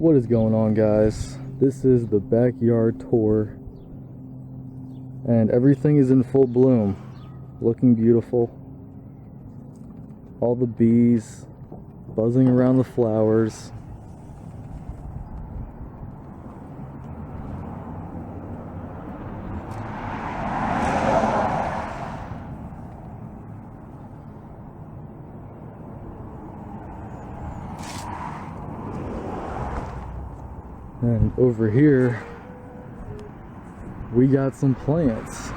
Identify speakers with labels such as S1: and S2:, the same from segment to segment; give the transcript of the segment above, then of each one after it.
S1: What is going on, guys? This is the backyard tour, and everything is in full bloom, looking beautiful. All the bees buzzing around the flowers. And over here, we got some plants.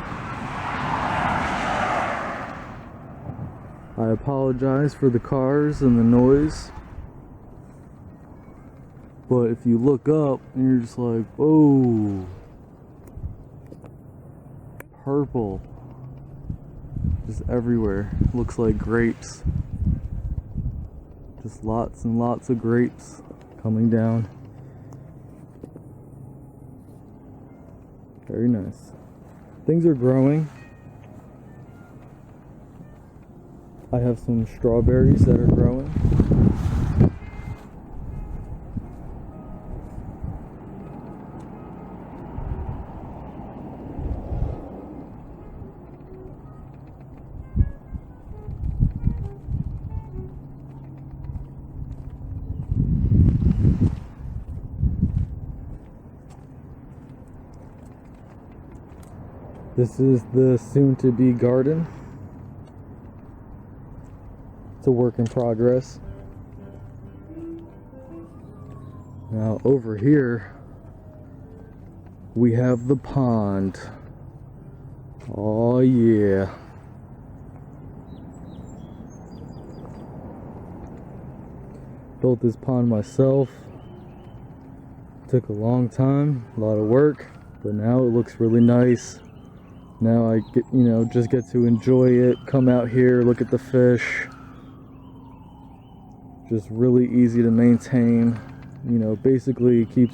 S1: I apologize for the cars and the noise, but if you look up and you're just like, whoa, purple, just everywhere. Looks like grapes. Just lots and lots of grapes coming down. Very nice. Things are growing. I have some strawberries that are growing. This is the soon-to-be garden. It's a work in progress. Now over here, we have the pond. Oh yeah. Built this pond myself. Took a long time, a lot of work, but now it looks really nice. Now I get, just get to enjoy it, come out here, look at the fish. Just really easy to maintain. Basically it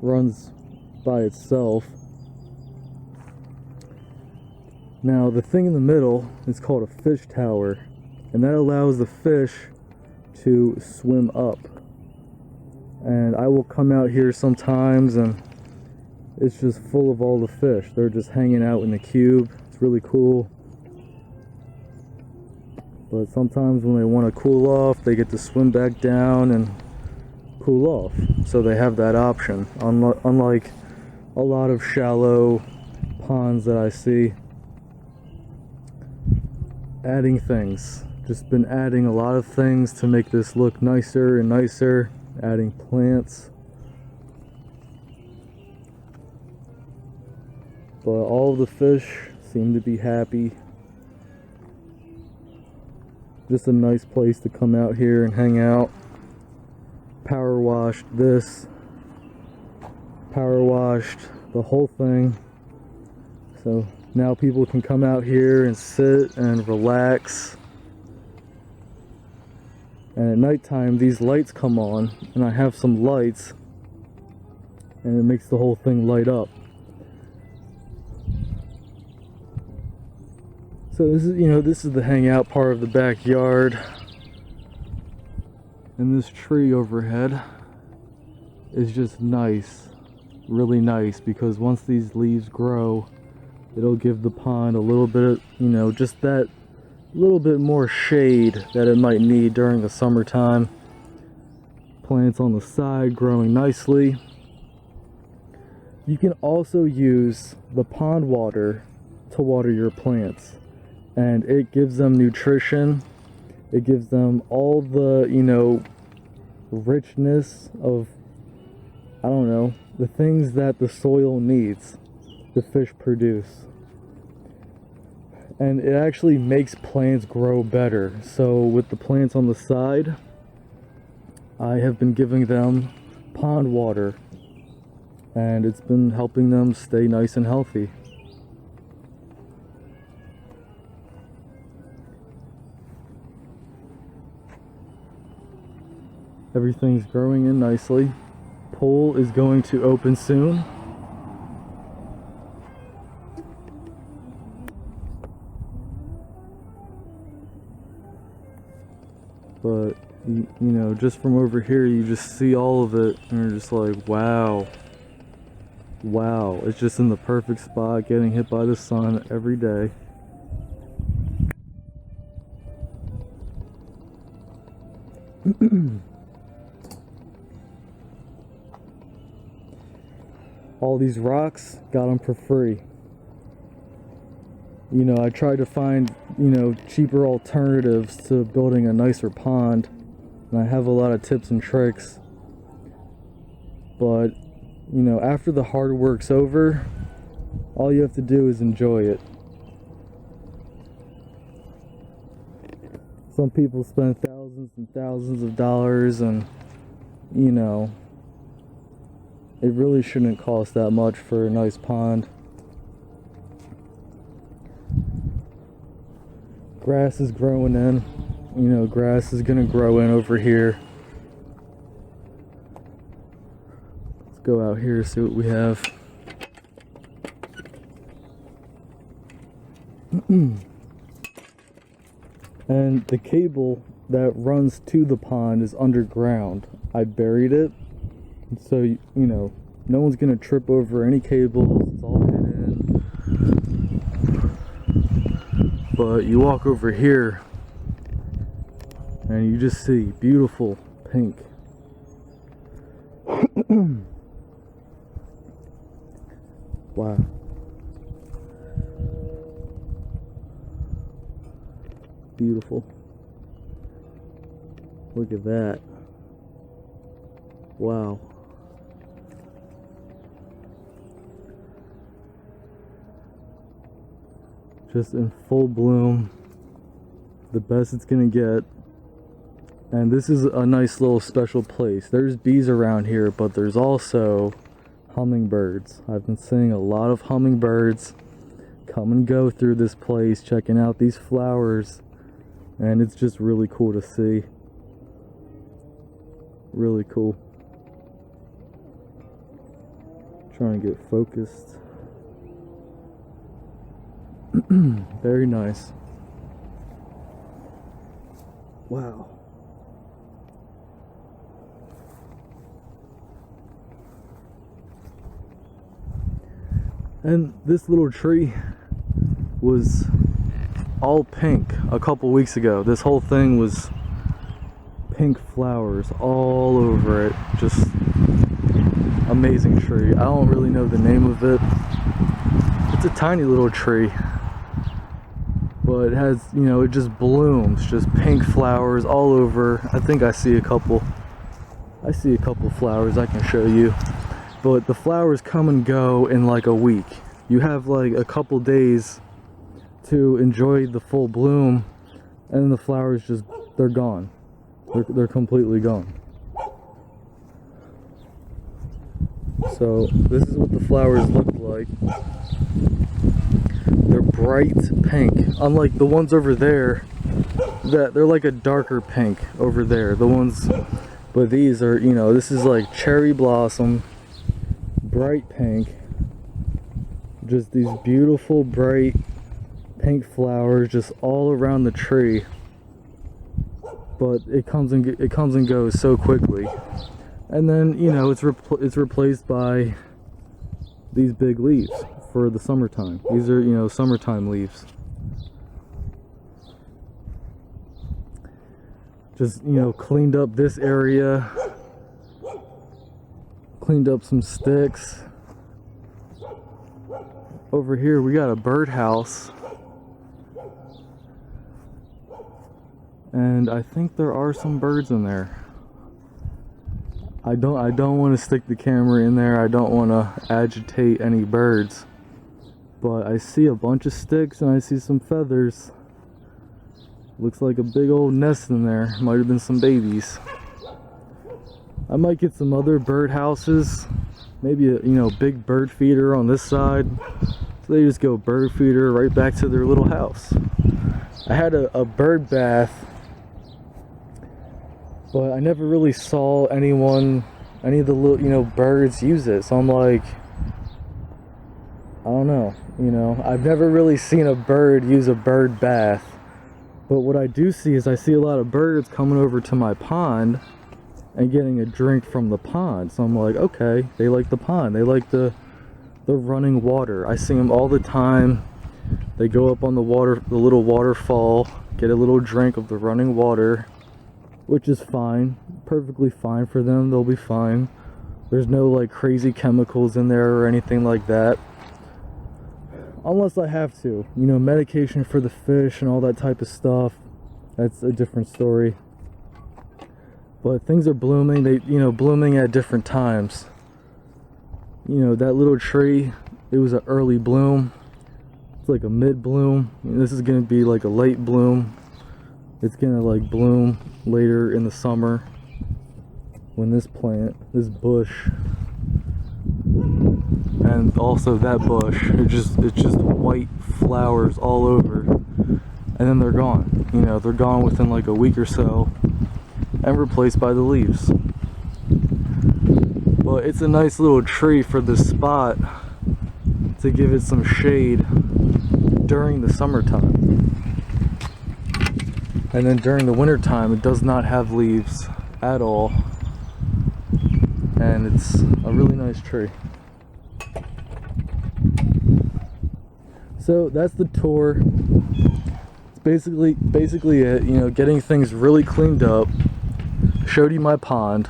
S1: runs by itself. Now the thing in the middle is called a fish tower, and that allows the fish to swim up. And I will come out here sometimes and it's just full of all the fish. They're just hanging out in the cube. It's really cool. But sometimes when they want to cool off, they get to swim back down and cool off. So they have that option. Unlike a lot of shallow ponds that I see. Adding things. Just been adding a lot of things to make this look nicer and nicer. Adding plants. But all of the fish seem to be happy. Just a nice place to come out here and hang out. Power washed this. Power washed the whole thing. So now people can come out here and sit and relax. And at nighttime these lights come on, and I have some lights, and it makes the whole thing light up. So this is the hangout part of the backyard. And this tree overhead is just nice, really nice, because once these leaves grow, it'll give the pond a little bit of, just that little bit more shade that it might need during the summertime. Plants on the side growing nicely. You can also use the pond water to water your plants. And it gives them nutrition. It gives them all the, richness of, the things that the soil needs, the fish produce. And it actually makes plants grow better. So with the plants on the side, I have been giving them pond water. And it's been helping them stay nice and healthy. Everything's growing in nicely. Pool is going to open soon. But You know, just from over here, you just see all of it, and you're just like, wow. Wow, it's just in the perfect spot, getting hit by the sun every day. All these rocks, got them for free. You know, I tried to find, you know, cheaper alternatives to building a nicer pond, and I have a lot of tips and tricks. But, you know, after the hard work's over, all you have to do is enjoy it. Some people spend thousands and thousands of dollars, and, you know, it really shouldn't cost that much for a nice pond. Grass is growing in. You know, grass is gonna grow in over here. Let's go out here, see what we have. And the cable that runs to the pond is underground. I buried it, so you know, no one's gonna trip over any cables. It's all hidden. But you walk over here and you just see beautiful pink. Wow. Beautiful. Look at that. Wow. Just in full bloom. The best it's gonna get. And this is a nice little special place. There's bees around here, but there's also hummingbirds. I've been seeing a lot of hummingbirds come and go through this place, checking out these flowers. And it's just really cool to see. Really cool. Trying to get focused. Very nice. Wow. And this little tree was all pink a couple weeks ago. This whole thing was pink flowers all over it. Just amazing tree. I don't really know the name of it. It's a tiny little tree, but it has, you know, it just blooms, just pink flowers all over. I think I see a couple flowers I can show you. But the flowers come and go in like a week. You have like a couple days to enjoy the full bloom, and then the flowers just, they're gone. They're completely gone. So this is what the flowers look like. They're bright pink, unlike the ones over there. That they're like a darker pink over there. The ones, but these are, you know, this is like cherry blossom, bright pink. Just these beautiful bright pink flowers just all around the tree. But it comes and goes so quickly. And then, you know, it's replaced by these big leaves for the summertime. These are, you know, summertime leaves. Just, you know, cleaned up this area. Cleaned up some sticks. Over here we got a birdhouse. And I think there are some birds in there. I don't want to stick the camera in there. I don't want to agitate any birds. But I see a bunch of sticks and I see some feathers. Looks like a big old nest in there. Might have been some babies. I might get some other bird houses. Maybe a, you know, big bird feeder on this side. So they just go bird feeder right back to their little house. I had a bird bath, but I never really saw any of the little, you know, birds use it. So I'm like, I don't know, you know, I've never really seen a bird use a bird bath. But what I do see is I see a lot of birds coming over to my pond and getting a drink from the pond. So I'm like, okay, they like the pond. They like the running water. I see them all the time. They go up on the water, the little waterfall, get a little drink of the running water, which is fine, perfectly fine for them. They'll be fine. There's no like crazy chemicals in there or anything like that. Unless I have to, you know, medication for the fish and all that type of stuff. That's a different story. But things are blooming, blooming at different times. You know, that little tree, it was an early bloom. It's like a mid bloom. This is gonna be like a late bloom. It's gonna like bloom later in the summer when this bush, and also that bush, it's just white flowers all over, and then they're gone. You know, they're gone within like a week or so and replaced by the leaves. But it's a nice little tree for this spot to give it some shade during the summertime. And then during the winter time, it does not have leaves at all. And it's a really nice tree. So that's the tour. It's basically it, you know, getting things really cleaned up. Showed you my pond,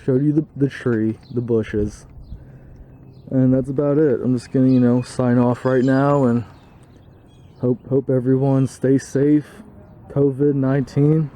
S1: showed you the tree, the bushes, and that's about it. I'm just gonna, you know, sign off right now and hope everyone stays safe. COVID-19.